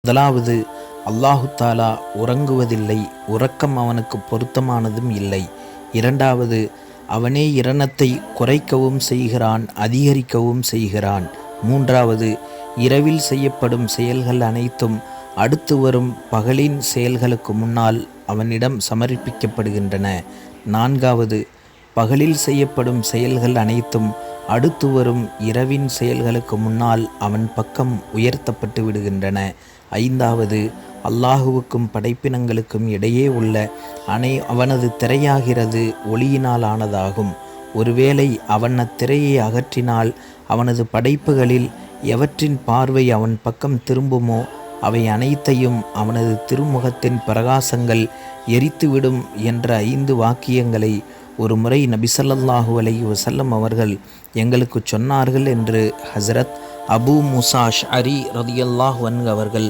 முதலாவது, அல்லாஹு தாலா உறங்குவதில்லை, உறக்கம் அவனுக்கு பொருத்தமானதும் இல்லை. இரண்டாவது, அவனே இரணத்தை குறைக்கவும் செய்கிறான், அதிகரிக்கவும் செய்கிறான். மூன்றாவது, இரவில் செய்யப்படும் செயல்கள் அனைத்தும் அடுத்து வரும் பகலின் செயல்களுக்கு முன்னால் அவனிடம் சமர்ப்பிக்கப்படுகின்றன. நான்காவது, பகலில் செய்யப்படும் செயல்கள் அனைத்தும் அடுத்து வரும் இரவின் செயல்களுக்கு முன்னால் அவன் பக்கம் உயர்த்தப்பட்டு விடுகின்றன. ஐந்தாவது, அல்லாஹுவுக்கும் படைப்பினங்களுக்கும் இடையே உள்ள அவனது திரையாகிறது ஒளியினால் ஆனதாகும். ஒருவேளை அவன் அத்திரையை அகற்றினால் அவனது படைப்புகளில் எவற்றின் பார்வை அவன் பக்கம் திரும்புமோ அவை அனைத்தையும் அவனது திருமுகத்தின் பிரகாசங்கள் எரித்துவிடும் என்ற 5 வாக்கியங்களை ஒரு முறை நபி ஸல்லல்லாஹு அலைஹி வஸல்லம் அவர்கள் எங்களுக்கு சொன்னார்கள் என்று ஹஸரத் அபூ மூஸா அஷ்அரி ரலியல்லாஹு அன்ஹு அவர்கள்